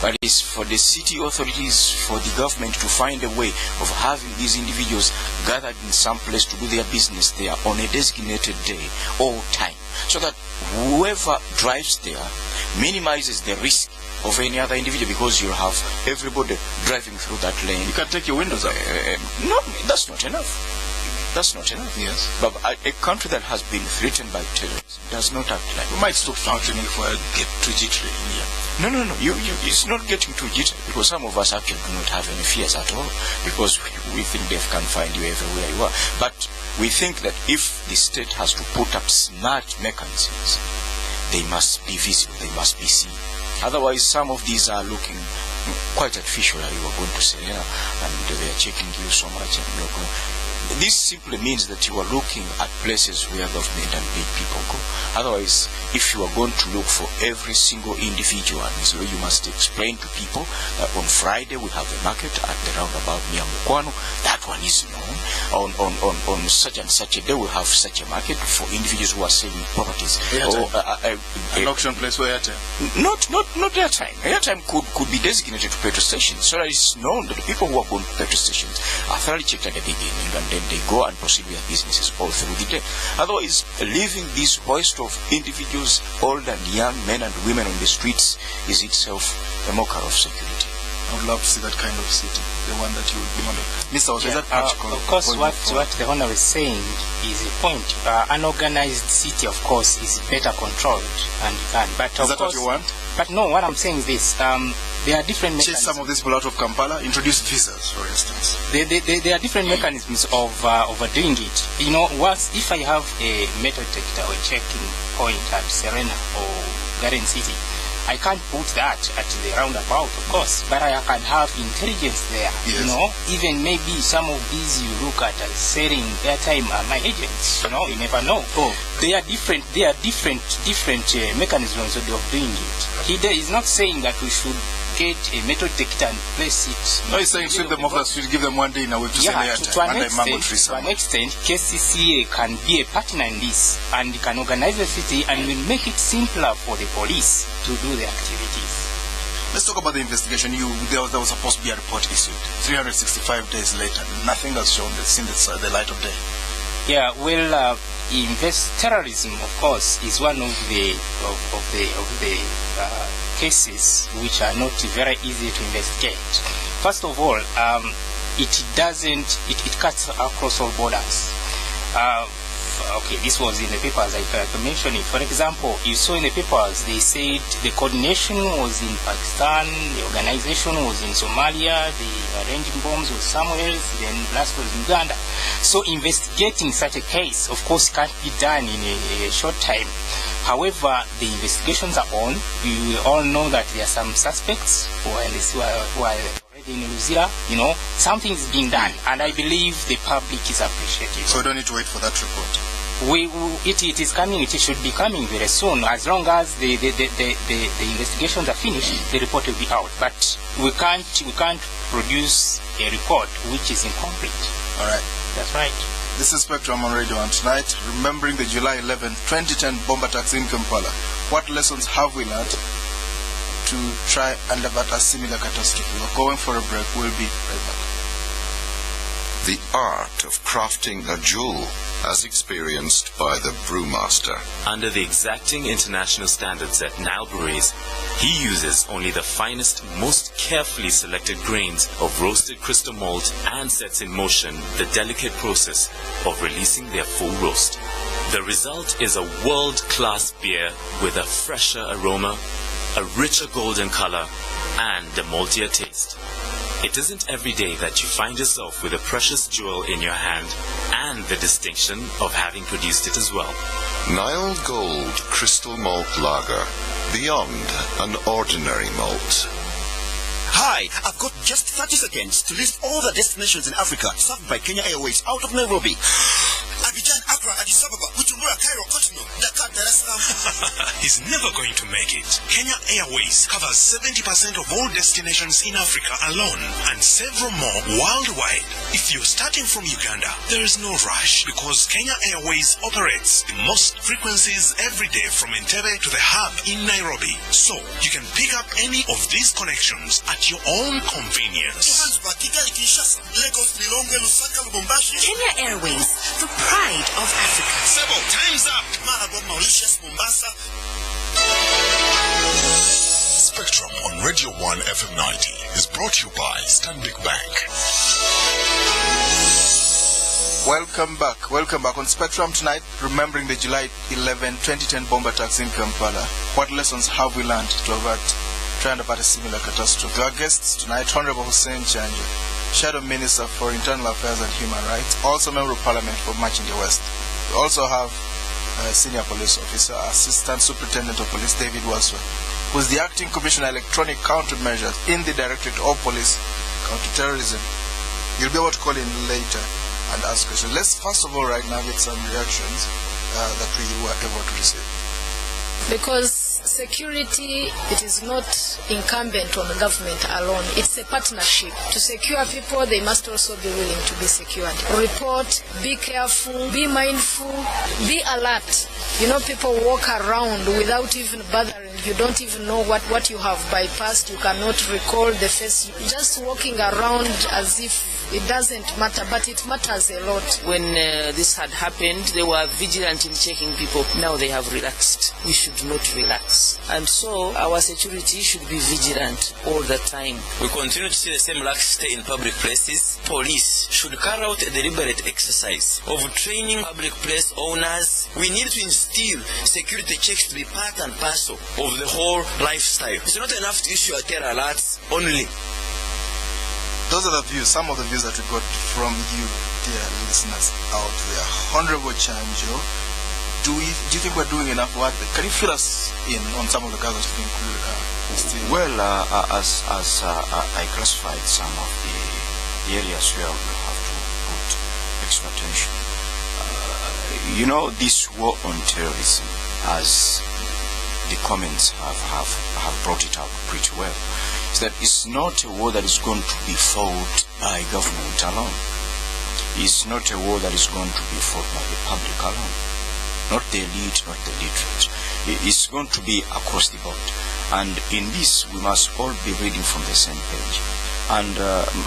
but it's for the city authorities, for the government to find a way of having these individuals gathered in some place to do their business there on a designated day or time, so that whoever drives there minimizes the risk of any other individual, because you'll have everybody driving through that lane. You can take your windows up. No, that's not enough. That's not enough. Yes. But a country that has been threatened by terrorism does not act like We might stop functioning if I get too jittery in here. No. It's not getting too jittery, because some of us actually do not have any fears at all, because we think they can find you everywhere you are. But we think that if the state has to put up smart mechanisms, they must be visible, they must be seen. Otherwise, some of these are looking quite artificial, you are going to say, and they are checking you so much. And this simply means that you are looking at places where government and big people go. Otherwise, if you are going to look for every single individual, so you must explain to people that on Friday we have a market at the roundabout near Mukwano. That one is known. On such and such a day we have such a market for individuals who are selling properties. An auction place for airtime? Not airtime. Airtime could be designated to petrol stations, so that it's known that the people who are going to petrol stations are thoroughly checked at the beginning, and then they go and proceed with their businesses all through the day. Otherwise, leaving this host of individuals, old and young, men and women on the streets, is itself a mockery of security. I would love to see that kind of city, the one that you would be on. Mr. Wasswa, is that practical? Of course, what the Honor is saying is a point. An organized city, of course, is better controlled and can. But is that what you want? But no, what I'm saying is this. There are different mechanisms. Chase some of these people out of Kampala, introduce visas, for instance. There are different mechanisms of doing it. You know, if I have a metal detector or a checking point at Serena or Garden City, I can't put that at the roundabout, of course, but I can have intelligence there. Yes. You know, even maybe some of these you look at as selling airtime are my agents. You know, you never know. They are different mechanisms of doing it. He is not saying that we should get a metal detector and place it. No, he's saying sweep them off the street, give them one day in a week to sell airtime. To an extent, KCCA can be a partner in this and can organize the city and will make it simpler for the police to do the activities. Let's talk about the investigation. There was supposed to be a report issued. 365 days later, nothing has seen the light of day. Yeah, well, terrorism, of course, is one of the cases which are not very easy to investigate. First of all, it cuts across all borders. Okay, this was in the papers I mentioned it. For example, you saw in the papers they said the coordination was in Pakistan, the organization was in Somalia, the arranging bombs was somewhere else, then blast was in Uganda. So investigating such a case, of course, can't be done in a short time. However, the investigations are on. We all know that there are some suspects who are already in Luzira. You know, something is being done, and I believe the public is appreciative. So we don't need to wait for that report. It is coming. It should be coming very soon. As long as the investigations are finished, the report will be out. But we can't produce a report which is incomplete. All right. That's right. This is Spectrum on Radio, and tonight, remembering the July 11, 2010 bomb attacks in Kampala. What lessons have we learned to try and avert a similar catastrophe? We're going for a break. We'll be right back. The art of crafting a jewel as experienced by the brewmaster. Under the exacting international standards at Nile Breweries, he uses only the finest, most carefully selected grains of roasted crystal malt and sets in motion the delicate process of releasing their full roast. The result is a world-class beer with a fresher aroma, a richer golden color, and a maltier taste. It isn't every day that you find yourself with a precious jewel in your hand and the distinction of having produced it as well. Nile Gold Crystal Malt Lager. Beyond an ordinary malt. Hi, I've got just 30 seconds to list all the destinations in Africa served by Kenya Airways out of Nairobi. Abidjan, Accra, Addis Ababa, Bujumbura, Cairo, Cotonou, Dakar, Dar es Salaam. He's never going to make it. Kenya Airways covers 70% of all destinations in Africa alone and several more worldwide. If you're starting from Uganda, there is no rush because Kenya Airways operates the most frequencies every day from Entebbe to the hub in Nairobi. So you can pick up any of these connections at your own convenience. Kenya Airways, the pride of Africa. Sebo, time's up. Mauritius, Mombasa. Spectrum on Radio 1 FM 90 is brought to you by Stanbic Bank. Welcome back on Spectrum tonight, remembering the July 11, 2010 bomb attacks in Kampala. What lessons have we learned to try and avert a similar catastrophe? Our guests tonight, Hon Hussein Kyanjo, Shadow Minister for Internal Affairs and Human Rights, also Member of Parliament for Makindye West. We also have Senior Police Officer, Assistant Superintendent of Police David Wasswa, who is the Acting Commissioner Electronic Countermeasures in the Directorate of Police, Counter Terrorism. You'll be able to call in later and ask questions. Let's first of all right now get some reactions that we were able to receive. Because security, it is not incumbent on the government alone. It's a partnership. To secure people, they must also be willing to be secured. Report, be careful, be mindful, be alert. You know, people walk around without even bothering. You don't even know what you have bypassed. You cannot recall the face. Just walking around as if it doesn't matter, but it matters a lot. When this had happened, they were vigilant in checking people. Now they have relaxed. We should not relax. And so our security should be vigilant all the time. We continue to see the same laxity in public places. Police should carry out a deliberate exercise of training public place owners. We need to instill security checks to be part and parcel of the whole lifestyle. It's not enough to issue a terror alerts only. Those are the views, some of the views that we got from you, dear listeners out there. Honorable Kyanjo, do you think we're doing enough work? Can you fill us in on some of the gathers to include? Well, as I classified some of the areas where we have to put extra attention. You know, this war on terrorism, as the comments have brought it out pretty well, is that it's not a war that is going to be fought by government alone. It's not a war that is going to be fought by the public alone. Not the elite, not the literate. It's going to be across the board. And in this, we must all be reading from the same page. And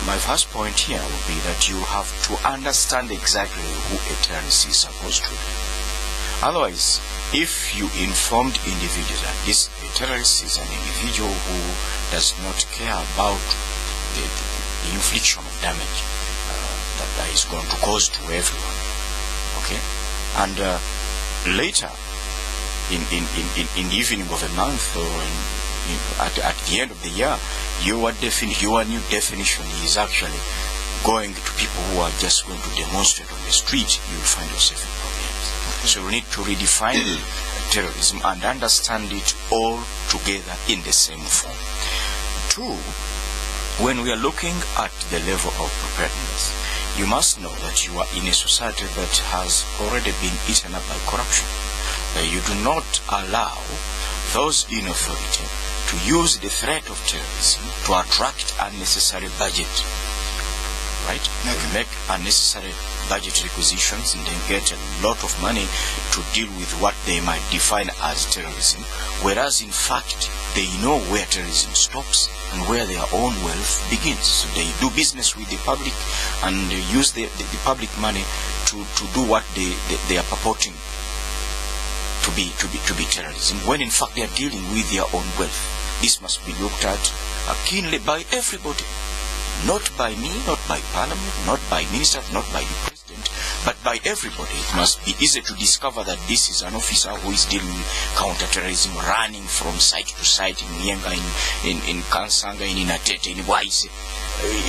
my first point here would be that you have to understand exactly who a terrorist is supposed to be. Otherwise, if you informed individuals that this terrorist is an individual who does not care about the infliction of damage that is going to cause to everyone, okay? And later, in the evening of a month or at the end of the year, your new definition is actually going to people who are just going to demonstrate on the street. You will find yourself in problems. So we need to redefine terrorism and understand it all together in the same form. Two, when we are looking at the level of preparedness, you must know that you are in a society that has already been eaten up by corruption. You do not allow those in authority to use the threat of terrorism to attract unnecessary budget, right? Make unnecessary budget requisitions and then get a lot of money to deal with what they might define as terrorism, whereas in fact they know where terrorism stops and where their own wealth begins. So they do business with the public and they use the public money to do what they are purporting to be terrorism, when in fact they are dealing with their own wealth. This must be looked at keenly by everybody. Not by me, not by Parliament, not by ministers, not by the President, but by everybody. It must be easy to discover that this is an officer who is dealing with counter-terrorism, running from site to site in Nyenga, in Kansanga, in Inatete, in Waise.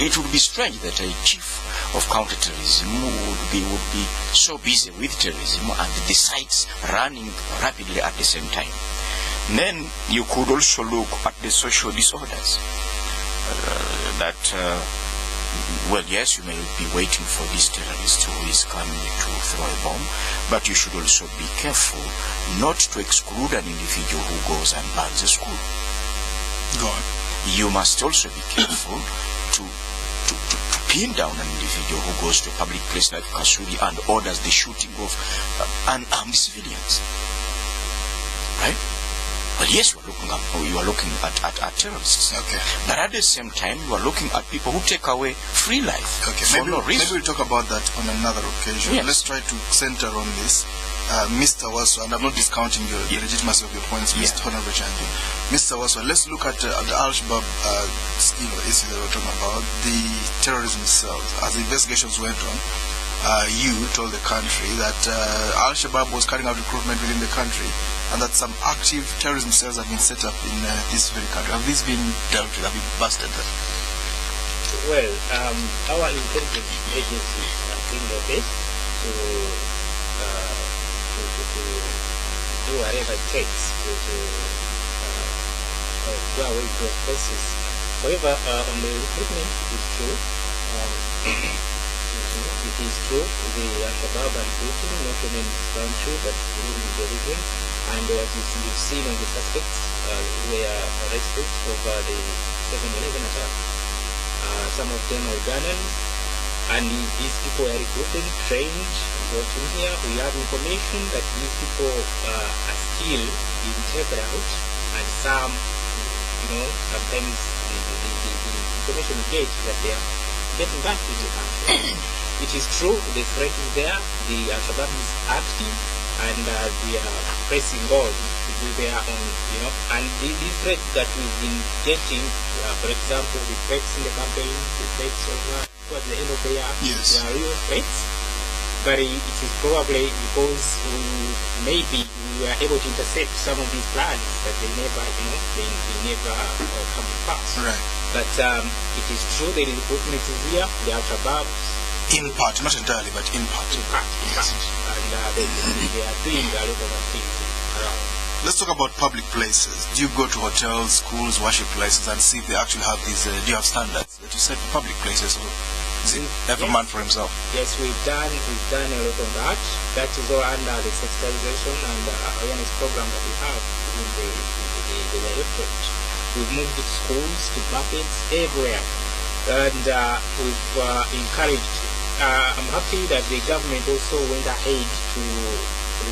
It would be strange that a chief of counter-terrorism would be so busy with terrorism and the sites running rapidly at the same time. Then you could also look at the social disorders that well, yes, you may be waiting for this terrorist who is coming to throw a bomb, but you should also be careful not to exclude an individual who goes and burns a school. Go on. You must also be careful to pin down an individual who goes to a public place like Kasuri and orders the shooting of unarmed civilians. Right? Well, yes, you are looking at terrorists. Okay. But at the same time, you are looking at people who take away free life. Okay. For no reason. Maybe we'll talk about that on another occasion. Yes. Let's try to center on this. Mr. Wasswa, and I'm not discounting the legitimacy of your points, Mr. Honorable Kyanjo. Mr. Wasswa, let's look at the Al-Shabaab issue that we're talking about, the terrorism cells. As the investigations went on, you told the country that Al-Shabaab was carrying out recruitment within the country and that some active terrorism cells have been set up in this very country. Have these been dealt with? Have you busted that? Well, our intelligence agencies are doing their best to do whatever it takes to go away to those places. However, on the recruitment, it is true. It is true. The Al-Shabaab are recruiting not only in this country but even in the region. And as you've seen on the suspects were arrested over the 7/11 attack. Some of them are Ugandans, and these people are recruited, trained, brought in here. We have information that these people are still being taken out, and some, sometimes the information we get is that they are getting back to the country. It is true, the threat is there, the Al-Shabaab is active, and they are pressing on to do their own, and these threats that we've been getting, for example, the threats in the campaign, the threats over towards the end of the year, they are real threats, but it is probably because maybe we were able to intercept some of these plans that they never, they never come to pass. Right. But it is true that the recruitment is here, the Al-Shabaab. In part, not entirely, but in part. In part. And they are doing a lot of activity around. Let's talk about public places. Do you go to hotels, schools, worship places and see if they actually have these, do you have standards that you set for public places? Or is it every man for himself? Yes, we've done a lot of that. That is all under the sensitization and awareness program that we have in the Directorate. We've moved to schools, to markets, everywhere. And we've encouraged. I'm happy that the government also went ahead to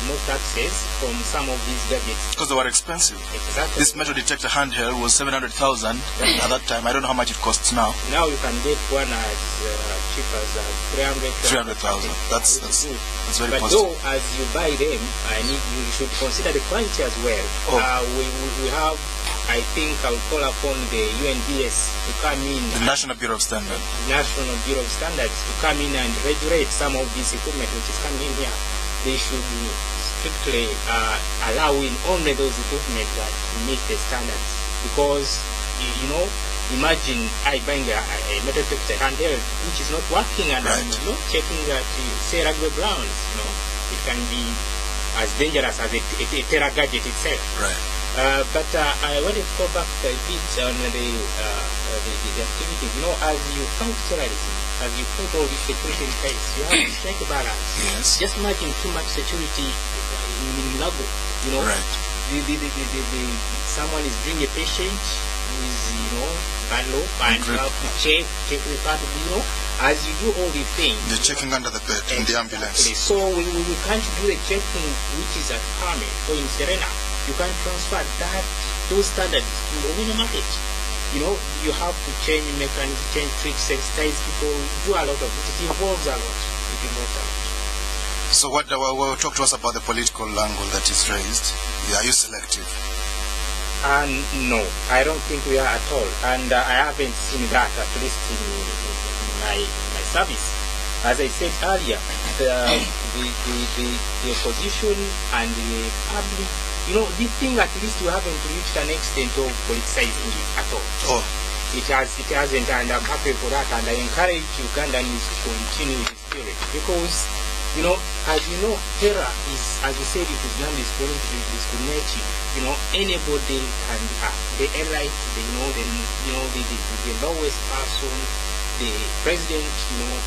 remove taxes from some of these gadgets. Because they were expensive. Exactly. This metal detector handheld was 700,000 at that time. I don't know how much it costs now. Now you can get one as cheap as 300,000. That's very but positive. though, as you buy them, you should consider the quality as well. We have, I think I'll call upon the UNBS to come in. The National Bureau of Standards. National Bureau of Standards to come in and regulate some of this equipment which is coming in here. They should strictly allow in only those equipment that meet the standards. Because, imagine I buying a metal detector handheld which is not working and I'm not checking that, say, rugby grounds, it can be as dangerous as a terror gadget itself. Right. But I wanted to go back a bit on the activities. As you fight terrorism, as you put all this security in place, you have to strike a balance. Yes. Just imagine too much security in Lago. Right. Someone is bringing a patient who is, bad low, and you have to check the part of as you do all these things. They're checking under the bed in the ambulance. So we can't do the checking which is at Carmen or in Serena. You can transfer those standards to the market. You have to change mechanisms, change tricks, sensitize people, do a lot of it. It involves a lot. So talk to us about the political angle that is raised. Are you selective? No, I don't think we are at all. And I haven't seen that, at least in my service. As I said earlier, the opposition and the public, this thing at least we haven't reached an extent of politicizing it at all. It hasn't, and I'm happy for that, and I encourage Ugandans to continue with this spirit, because, as you know, terror is, as you said, it is non-discriminating. Anybody can the elite, the lowest person, the president,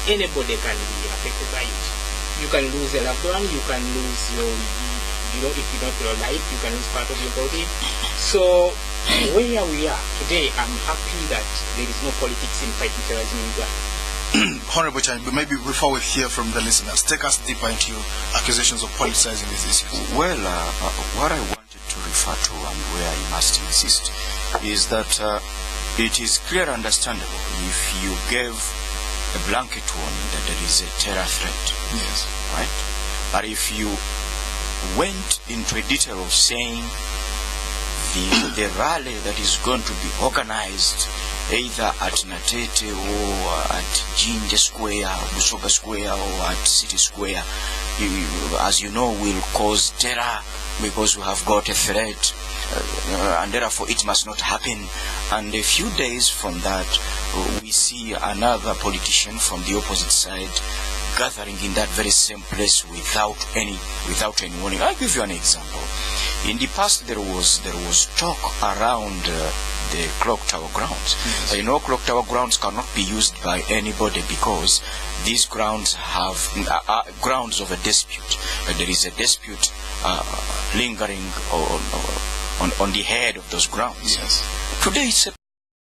anybody can be affected by it. You can lose a loved one, you can lose your, if you don't your life, you can lose part of your body. So where we are today, I'm happy that there is no politics in fighting terrorism in Uganda. Honorable Kyanjo, maybe before we hear from the listeners, take us deeper into your accusations of politicizing these issues. Well, what I wanted to refer to and where I must insist is that it is clear and understandable if you gave a blanket warning that there is a terror threat. Yes. Right? But if you went into a detail of saying the rally that is going to be organized either at Natete or at Jinja Square, Busoga Square, or at City Square, as you know, will cause terror because we have got a threat, and therefore it must not happen. And a few days from that, we see another politician from the opposite side gathering in that very same place without any warning. I'll give you an example. In the past, there was talk around the clock tower grounds. Yes. Clock tower grounds cannot be used by anybody because these grounds have grounds of a dispute. There is a dispute lingering on the head of those grounds. Yes. Today it's a